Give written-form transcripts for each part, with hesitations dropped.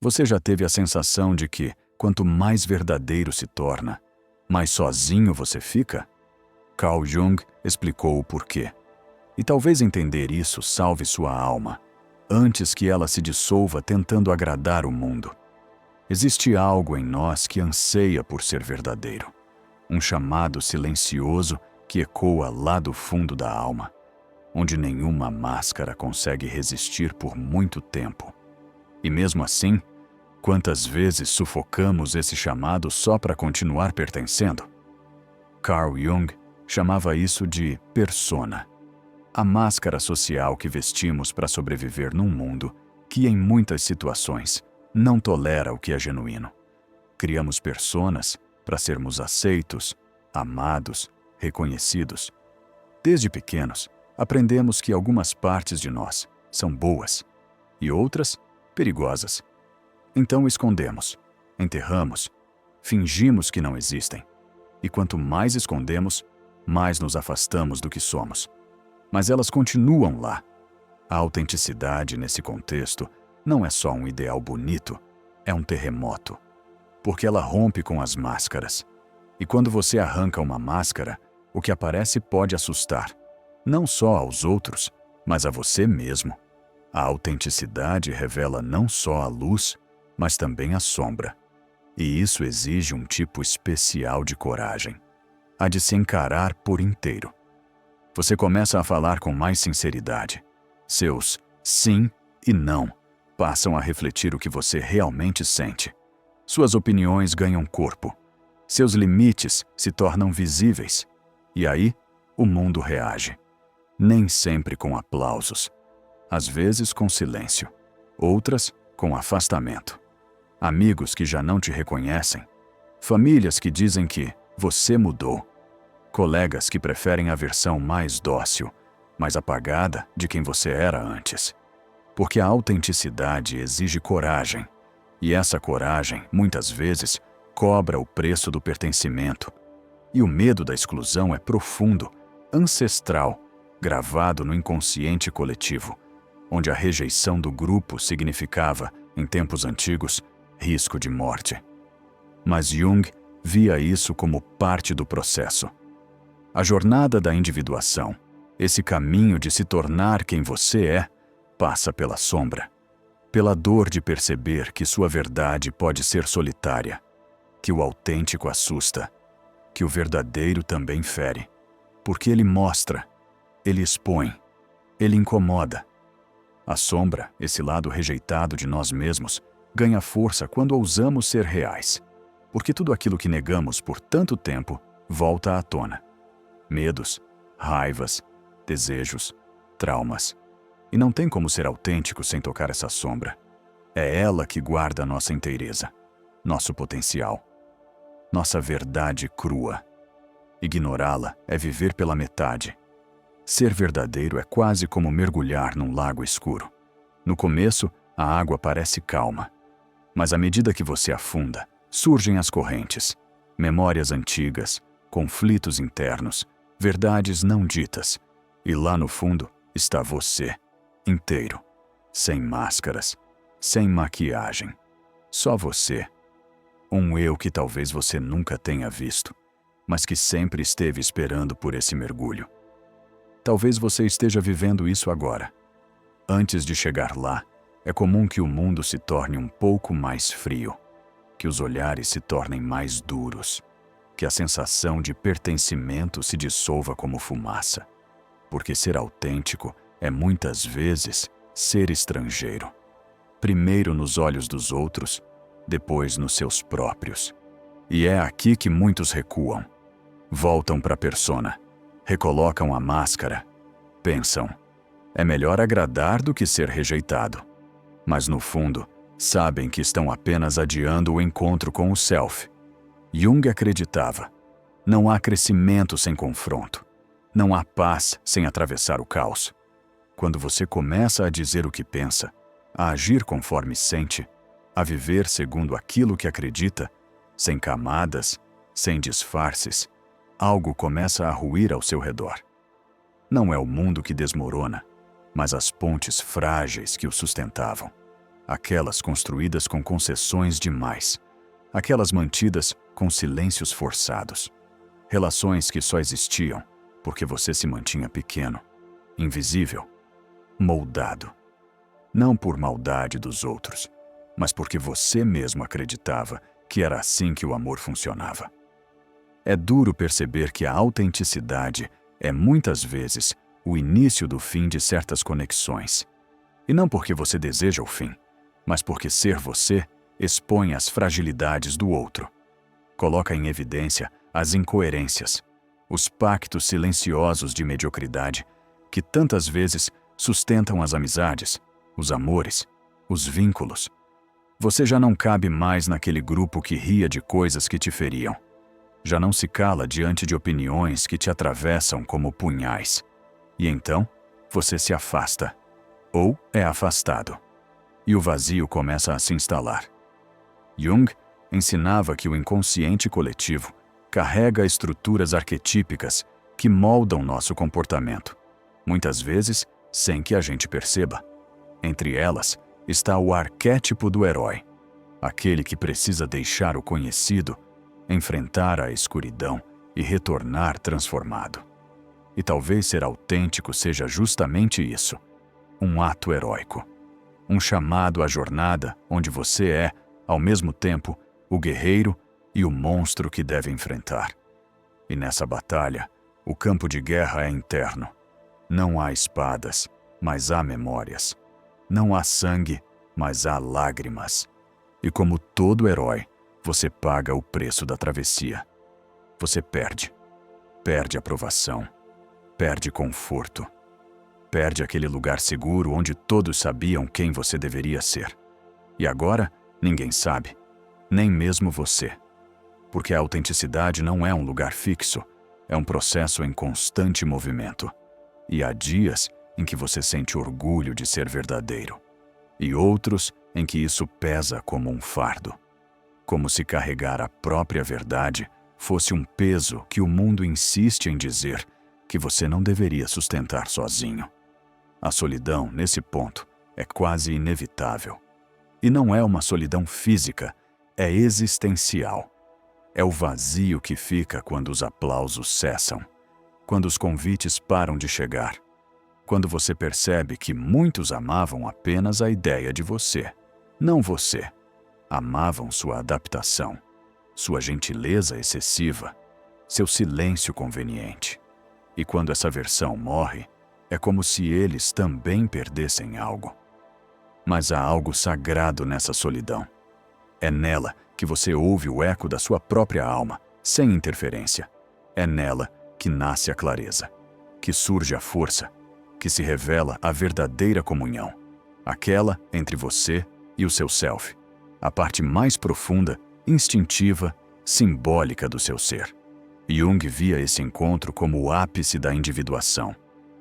Você já teve a sensação de que, quanto mais verdadeiro se torna, mais sozinho você fica? Carl Jung explicou o porquê. E talvez entender isso salve sua alma, antes que ela se dissolva tentando agradar o mundo. Existe algo em nós que anseia por ser verdadeiro. Um chamado silencioso que ecoa lá do fundo da alma, onde nenhuma máscara consegue resistir por muito tempo. E mesmo assim, quantas vezes sufocamos esse chamado só para continuar pertencendo? Carl Jung chamava isso de persona, a máscara social que vestimos para sobreviver num mundo que, em muitas situações, não tolera o que é genuíno. Criamos personas para sermos aceitos, amados, reconhecidos. Desde pequenos, aprendemos que algumas partes de nós são boas e outras perigosas. Então escondemos, enterramos, fingimos que não existem. E quanto mais escondemos, mais nos afastamos do que somos. Mas elas continuam lá. A autenticidade nesse contexto não é só um ideal bonito, é um terremoto. Porque ela rompe com as máscaras. E quando você arranca uma máscara, o que aparece pode assustar, não só aos outros, mas a você mesmo. A autenticidade revela não só a luz, mas também a sombra. E isso exige um tipo especial de coragem. A de se encarar por inteiro. Você começa a falar com mais sinceridade. Seus sim e não passam a refletir o que você realmente sente. Suas opiniões ganham corpo. Seus limites se tornam visíveis. E aí, o mundo reage. Nem sempre com aplausos. Às vezes com silêncio. Outras com afastamento. Amigos que já não te reconhecem. Famílias que dizem que você mudou. Colegas que preferem a versão mais dócil, mais apagada de quem você era antes. Porque a autenticidade exige coragem. E essa coragem, muitas vezes, cobra o preço do pertencimento. E o medo da exclusão é profundo, ancestral, gravado no inconsciente coletivo, onde a rejeição do grupo significava, em tempos antigos, risco de morte. Mas Jung via isso como parte do processo. A jornada da individuação, esse caminho de se tornar quem você é, passa pela sombra, pela dor de perceber que sua verdade pode ser solitária, que o autêntico assusta, que o verdadeiro também fere, porque ele mostra, ele expõe, ele incomoda. A sombra, esse lado rejeitado de nós mesmos, ganha força quando ousamos ser reais, porque tudo aquilo que negamos por tanto tempo volta à tona. Medos, raivas, desejos, traumas. E não tem como ser autêntico sem tocar essa sombra. É ela que guarda a nossa inteireza, nosso potencial, nossa verdade crua. Ignorá-la é viver pela metade. Ser verdadeiro é quase como mergulhar num lago escuro. No começo, a água parece calma. Mas à medida que você afunda, surgem as correntes, memórias antigas, conflitos internos, verdades não ditas. E lá no fundo está você, inteiro, sem máscaras, sem maquiagem. Só você. Um eu que talvez você nunca tenha visto, mas que sempre esteve esperando por esse mergulho. Talvez você esteja vivendo isso agora. Antes de chegar lá, é comum que o mundo se torne um pouco mais frio, que os olhares se tornem mais duros, que a sensação de pertencimento se dissolva como fumaça. Porque ser autêntico é muitas vezes ser estrangeiro. Primeiro nos olhos dos outros, depois nos seus próprios. E é aqui que muitos recuam. Voltam para a persona, recolocam a máscara, pensam, é melhor agradar do que ser rejeitado. Mas no fundo, sabem que estão apenas adiando o encontro com o self. Jung acreditava, não há crescimento sem confronto. Não há paz sem atravessar o caos. Quando você começa a dizer o que pensa, a agir conforme sente, a viver segundo aquilo que acredita, sem camadas, sem disfarces, algo começa a ruir ao seu redor. Não é o mundo que desmorona, mas as pontes frágeis que o sustentavam. aquelas construídas com concessões demais, aquelas mantidas com silêncios forçados, relações que só existiam porque você se mantinha pequeno, invisível, moldado. Não por maldade dos outros, mas porque você mesmo acreditava que era assim que o amor funcionava. É duro perceber que a autenticidade é muitas vezes o início do fim de certas conexões. E não porque você deseja o fim, mas porque ser você expõe as fragilidades do outro. Coloca em evidência as incoerências, os pactos silenciosos de mediocridade que tantas vezes sustentam as amizades, os amores, os vínculos. Você já não cabe mais naquele grupo que ria de coisas que te feriam. Já não se cala diante de opiniões que te atravessam como punhais. E então, você se afasta, ou é afastado, e o vazio começa a se instalar. Jung ensinava que o inconsciente coletivo carrega estruturas arquetípicas que moldam nosso comportamento, muitas vezes sem que a gente perceba. Entre elas está o arquétipo do herói, aquele que precisa deixar o conhecido, enfrentar a escuridão e retornar transformado. E talvez ser autêntico seja justamente isso, um ato heróico, um chamado à jornada onde você é, ao mesmo tempo, o guerreiro e o monstro que deve enfrentar. E nessa batalha, o campo de guerra é interno. Não há espadas, mas há memórias. Não há sangue, mas há lágrimas. E como todo herói, você paga o preço da travessia. Você perde. Perde aprovação. Perde conforto. Perde aquele lugar seguro onde todos sabiam quem você deveria ser. E agora, ninguém sabe. Nem mesmo você. Porque a autenticidade não é um lugar fixo. É um processo em constante movimento. E há dias em que você sente orgulho de ser verdadeiro. E outros em que isso pesa como um fardo. Como se carregar a própria verdade fosse um peso que o mundo insiste em dizer que você não deveria sustentar sozinho. A solidão, nesse ponto, é quase inevitável. E não é uma solidão física, é existencial. É o vazio que fica quando os aplausos cessam, quando os convites param de chegar, quando você percebe que muitos amavam apenas a ideia de você, não você. Amavam sua adaptação, sua gentileza excessiva, seu silêncio conveniente. E quando essa versão morre, é como se eles também perdessem algo. Mas há algo sagrado nessa solidão. É nela que você ouve o eco da sua própria alma, sem interferência. É nela que nasce a clareza, que surge a força, que se revela a verdadeira comunhão, aquela entre você e o seu self, a parte mais profunda, instintiva, simbólica do seu ser. Jung via esse encontro como o ápice da individuação,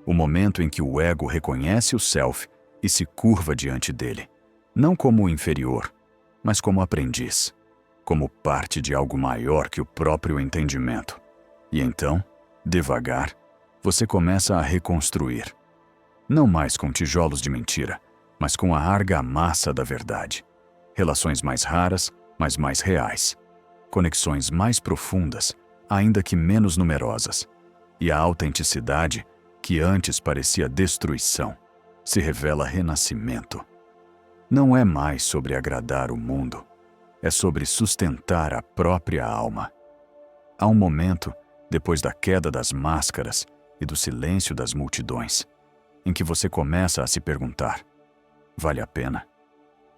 o momento em que o ego reconhece o self e se curva diante dele, não como inferior, mas como aprendiz, como parte de algo maior que o próprio entendimento. E então, devagar, você começa a reconstruir, não mais com tijolos de mentira, mas com a argamassa da verdade. Relações mais raras, mas mais reais. Conexões mais profundas, ainda que menos numerosas. E a autenticidade, que antes parecia destruição, se revela renascimento. Não é mais sobre agradar o mundo, é sobre sustentar a própria alma. Há um momento, depois da queda das máscaras e do silêncio das multidões, em que você começa a se perguntar: vale a pena?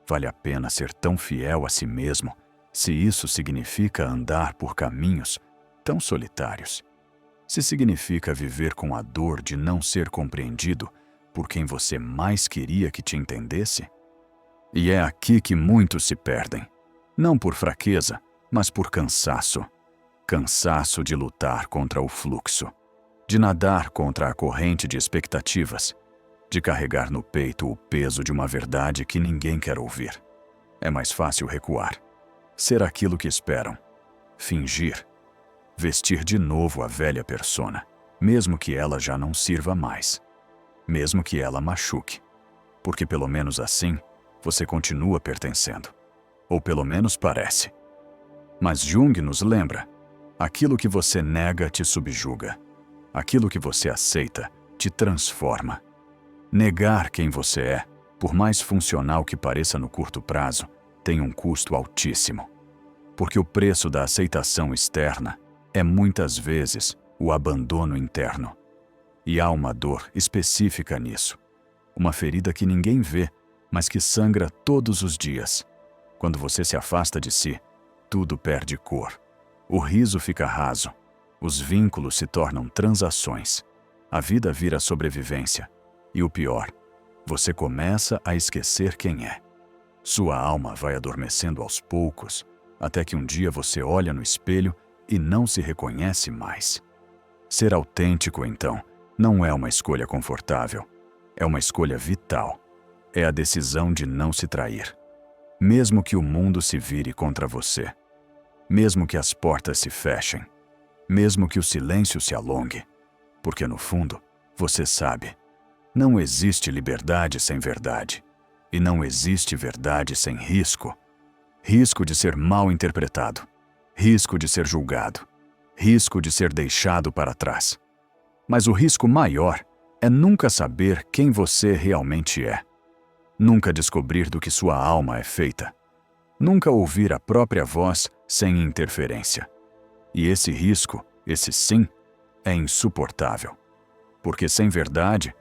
Vale a pena ser tão fiel a si mesmo, se isso significa andar por caminhos tão solitários? Se significa viver com a dor de não ser compreendido por quem você mais queria que te entendesse? E é aqui que muitos se perdem, não por fraqueza, mas por cansaço. Cansaço de lutar contra o fluxo, de nadar contra a corrente de expectativas, de carregar no peito o peso de uma verdade que ninguém quer ouvir. É mais fácil recuar, ser aquilo que esperam, fingir, vestir de novo a velha persona, mesmo que ela já não sirva mais, mesmo que ela machuque, porque pelo menos assim você continua pertencendo. Ou pelo menos parece. Mas Jung nos lembra: aquilo que você nega te subjuga. Aquilo que você aceita te transforma. Negar quem você é, por mais funcional que pareça no curto prazo, tem um custo altíssimo. Porque o preço da aceitação externa é muitas vezes o abandono interno. E há uma dor específica nisso. Uma ferida que ninguém vê, mas que sangra todos os dias. Quando você se afasta de si, tudo perde cor. O riso fica raso. Os vínculos se tornam transações. A vida vira sobrevivência. E o pior, você começa a esquecer quem é. Sua alma vai adormecendo aos poucos, até que um dia você olha no espelho e não se reconhece mais. Ser autêntico, então, não é uma escolha confortável. É uma escolha vital. É a decisão de não se trair. Mesmo que o mundo se vire contra você. Mesmo que as portas se fechem. Mesmo que o silêncio se alongue. Porque, no fundo, você sabe, não existe liberdade sem verdade. E não existe verdade sem risco. Risco de ser mal interpretado. Risco de ser julgado. Risco de ser deixado para trás. Mas o risco maior é nunca saber quem você realmente é. Nunca descobrir do que sua alma é feita. Nunca ouvir a própria voz sem interferência. E esse risco, esse sim, é insuportável. Porque sem verdade,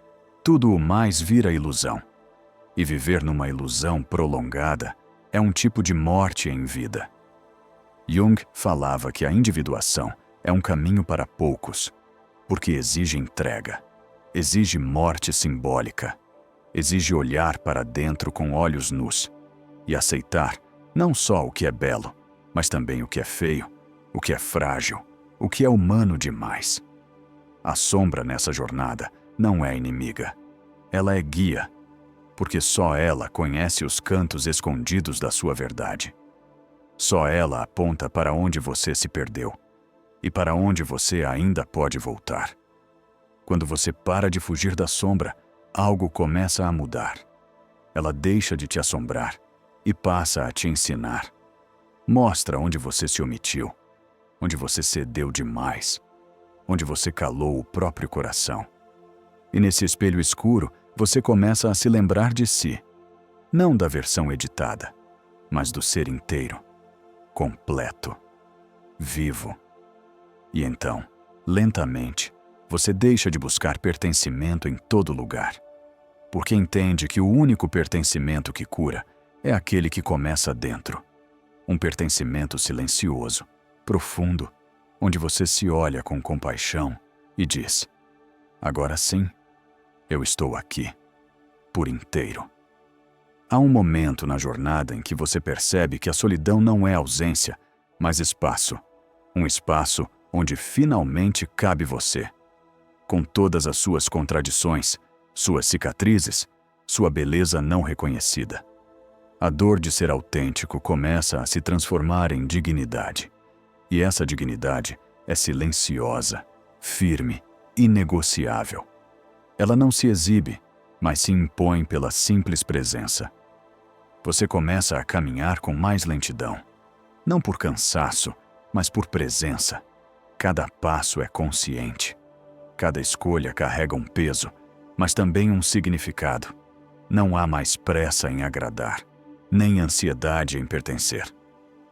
tudo o mais vira ilusão. E viver numa ilusão prolongada é um tipo de morte em vida. Jung falava que a individuação é um caminho para poucos, porque exige entrega, exige morte simbólica, exige olhar para dentro com olhos nus e aceitar não só o que é belo, mas também o que é feio, o que é frágil, o que é humano demais. A sombra nessa jornada não é inimiga, ela é guia, porque só ela conhece os cantos escondidos da sua verdade. Só ela aponta para onde você se perdeu e para onde você ainda pode voltar. Quando você para de fugir da sombra, algo começa a mudar. Ela deixa de te assombrar e passa a te ensinar. Mostra onde você se omitiu, onde você cedeu demais, onde você calou o próprio coração. E nesse espelho escuro, você começa a se lembrar de si, não da versão editada, mas do ser inteiro, completo, vivo. E então, lentamente, você deixa de buscar pertencimento em todo lugar, porque entende que o único pertencimento que cura é aquele que começa dentro. Um pertencimento silencioso, profundo, onde você se olha com compaixão e diz: agora sim, eu estou aqui, por inteiro. Há um momento na jornada em que você percebe que a solidão não é ausência, mas espaço. Um espaço onde finalmente cabe você. Com todas as suas contradições, suas cicatrizes, sua beleza não reconhecida. A dor de ser autêntico começa a se transformar em dignidade. E essa dignidade é silenciosa, firme, inegociável. Ela não se exibe, mas se impõe pela simples presença. Você começa a caminhar com mais lentidão. Não por cansaço, mas por presença. Cada passo é consciente. Cada escolha carrega um peso, mas também um significado. Não há mais pressa em agradar, nem ansiedade em pertencer.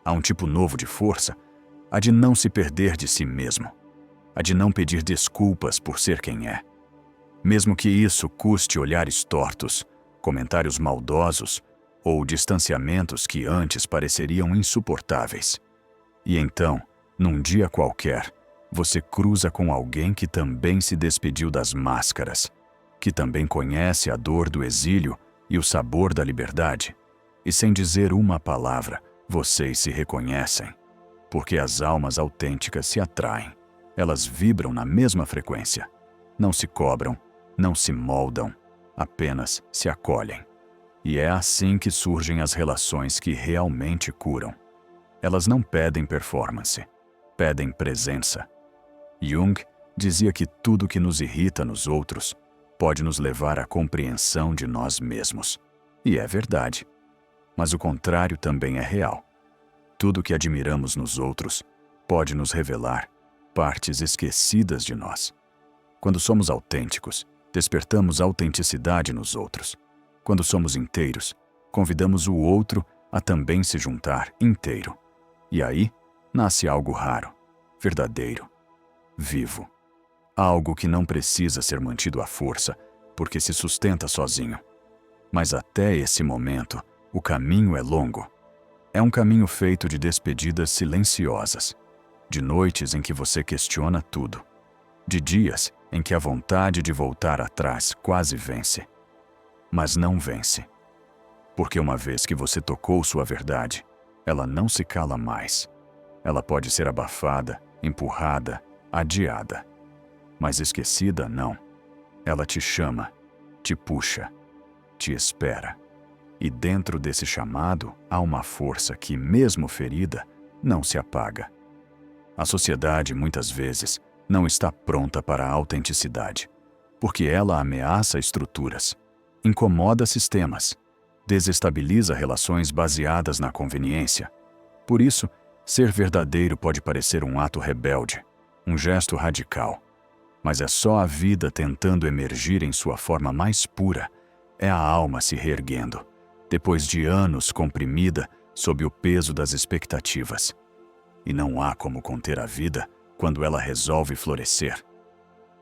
Há um tipo novo de força, a de não se perder de si mesmo, a de não pedir desculpas por ser quem é. Mesmo que isso custe olhares tortos, comentários maldosos ou distanciamentos que antes pareceriam insuportáveis. E então, num dia qualquer, você cruza com alguém que também se despediu das máscaras, que também conhece a dor do exílio e o sabor da liberdade. E sem dizer uma palavra, vocês se reconhecem, porque as almas autênticas se atraem. Elas vibram na mesma frequência. Não se cobram, não se moldam, apenas se acolhem. E é assim que surgem as relações que realmente curam. Elas não pedem performance, pedem presença. Jung dizia que tudo que nos irrita nos outros pode nos levar à compreensão de nós mesmos. E é verdade. Mas o contrário também é real. Tudo o que admiramos nos outros pode nos revelar partes esquecidas de nós. Quando somos autênticos, despertamos autenticidade nos outros. Quando somos inteiros, convidamos o outro a também se juntar inteiro. E aí, nasce algo raro, verdadeiro, vivo. Algo que não precisa ser mantido à força, porque se sustenta sozinho. Mas até esse momento, o caminho é longo. É um caminho feito de despedidas silenciosas, de noites em que você questiona tudo, de dias em que a vontade de voltar atrás quase vence. Mas não vence. Porque uma vez que você tocou sua verdade, ela não se cala mais. Ela pode ser abafada, empurrada, adiada. Mas esquecida, não. Ela te chama, te puxa, te espera. E dentro desse chamado há uma força que, mesmo ferida, não se apaga. A sociedade, muitas vezes, não está pronta para a autenticidade, porque ela ameaça estruturas, incomoda sistemas, desestabiliza relações baseadas na conveniência. Por isso, ser verdadeiro pode parecer um ato rebelde, um gesto radical. Mas é só a vida tentando emergir em sua forma mais pura, é a alma se reerguendo, depois de anos comprimida sob o peso das expectativas. E não há como conter a vida quando ela resolve florescer.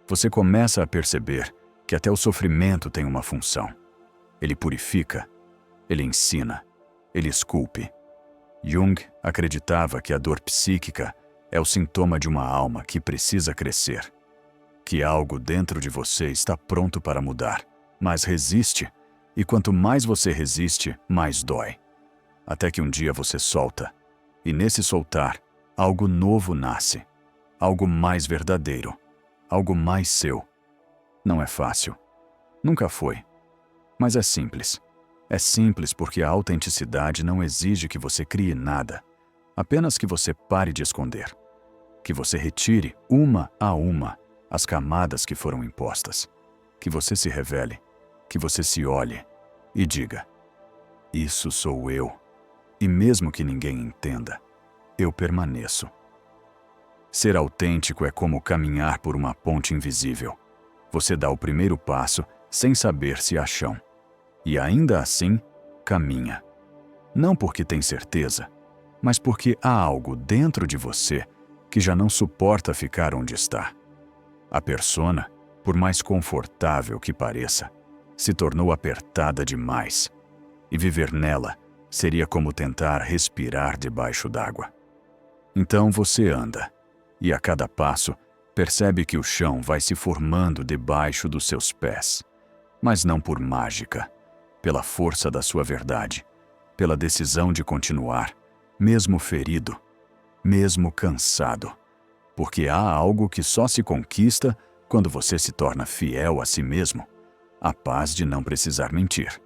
Você começa a perceber que até o sofrimento tem uma função. Ele purifica, ele ensina, ele esculpe. Jung acreditava que a dor psíquica é o sintoma de uma alma que precisa crescer, que algo dentro de você está pronto para mudar, mas resiste, e quanto mais você resiste, mais dói. Até que um dia você solta, e nesse soltar, algo novo nasce, algo mais verdadeiro, algo mais seu. Não é fácil, nunca foi, mas é simples. É simples porque a autenticidade não exige que você crie nada, apenas que você pare de esconder, que você retire, uma a uma, as camadas que foram impostas, que você se revele, que você se olhe e diga: isso sou eu, e mesmo que ninguém entenda, eu permaneço. Ser autêntico é como caminhar por uma ponte invisível. Você dá o primeiro passo sem saber se há chão. E ainda assim, caminha. Não porque tem certeza, mas porque há algo dentro de você que já não suporta ficar onde está. A persona, por mais confortável que pareça, se tornou apertada demais. E viver nela seria como tentar respirar debaixo d'água. Então você anda, e a cada passo percebe que o chão vai se formando debaixo dos seus pés, mas não por mágica, pela força da sua verdade, pela decisão de continuar, mesmo ferido, mesmo cansado, porque há algo que só se conquista quando você se torna fiel a si mesmo, a paz de não precisar mentir,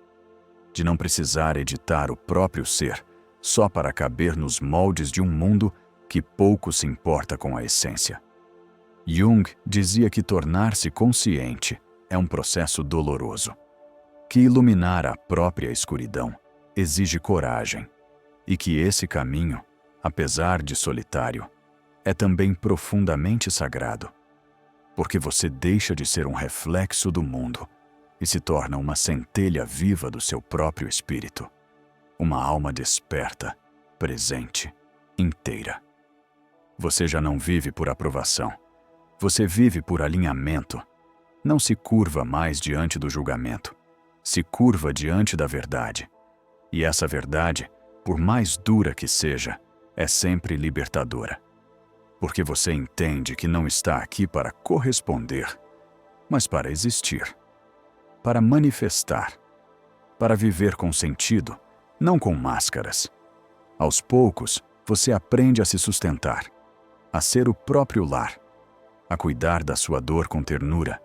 de não precisar editar o próprio ser só para caber nos moldes de um mundo que pouco se importa com a essência. Jung dizia que tornar-se consciente é um processo doloroso, que iluminar a própria escuridão exige coragem, e que esse caminho, apesar de solitário, é também profundamente sagrado, porque você deixa de ser um reflexo do mundo e se torna uma centelha viva do seu próprio espírito, uma alma desperta, presente, inteira. Você já não vive por aprovação, você vive por alinhamento. Não se curva mais diante do julgamento, se curva diante da verdade. E essa verdade, por mais dura que seja, é sempre libertadora. Porque você entende que não está aqui para corresponder, mas para existir, para manifestar, para viver com sentido, não com máscaras. Aos poucos, você aprende a se sustentar, a ser o próprio lar, a cuidar da sua dor com ternura,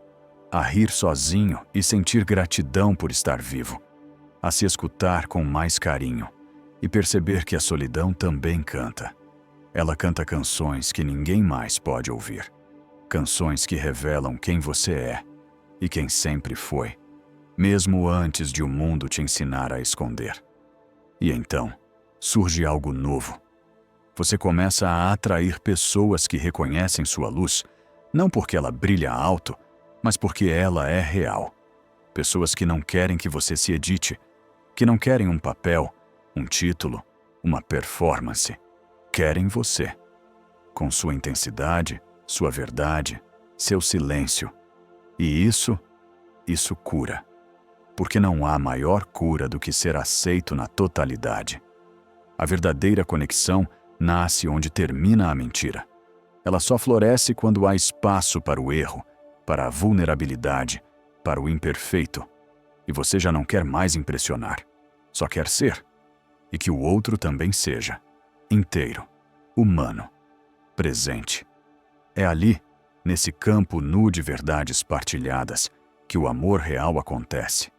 a rir sozinho e sentir gratidão por estar vivo, a se escutar com mais carinho e perceber que a solidão também canta. Ela canta canções que ninguém mais pode ouvir, canções que revelam quem você é e quem sempre foi, mesmo antes de o mundo te ensinar a esconder. E então, surge algo novo. Você começa a atrair pessoas que reconhecem sua luz, não porque ela brilha alto, mas porque ela é real. Pessoas que não querem que você se edite, que não querem um papel, um título, uma performance. Querem você, com sua intensidade, sua verdade, seu silêncio. E isso cura. Porque não há maior cura do que ser aceito na totalidade. A verdadeira conexão nasce onde termina a mentira. Ela só floresce quando há espaço para o erro, para a vulnerabilidade, para o imperfeito. E você já não quer mais impressionar, só quer ser. E que o outro também seja. Inteiro, humano, presente. É ali, nesse campo nu de verdades partilhadas, que o amor real acontece.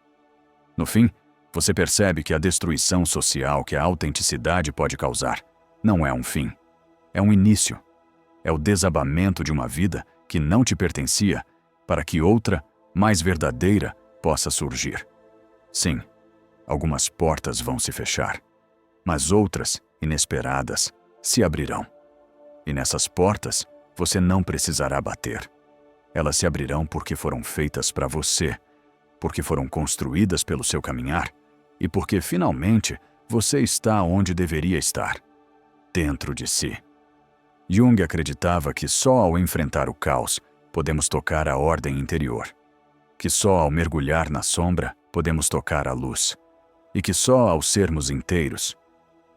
No fim, você percebe que a destruição social que a autenticidade pode causar não é um fim, é um início. É o desabamento de uma vida que não te pertencia para que outra, mais verdadeira, possa surgir. Sim, algumas portas vão se fechar, mas outras, inesperadas, se abrirão. E nessas portas, você não precisará bater. Elas se abrirão porque foram feitas para você, porque foram construídas pelo seu caminhar e porque, finalmente, você está onde deveria estar, dentro de si. Jung acreditava que só ao enfrentar o caos podemos tocar a ordem interior, que só ao mergulhar na sombra podemos tocar a luz, e que só ao sermos inteiros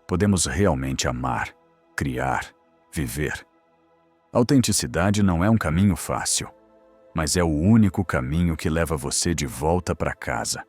podemos realmente amar, criar, viver. Autenticidade não é um caminho fácil, mas é o único caminho que leva você de volta para casa.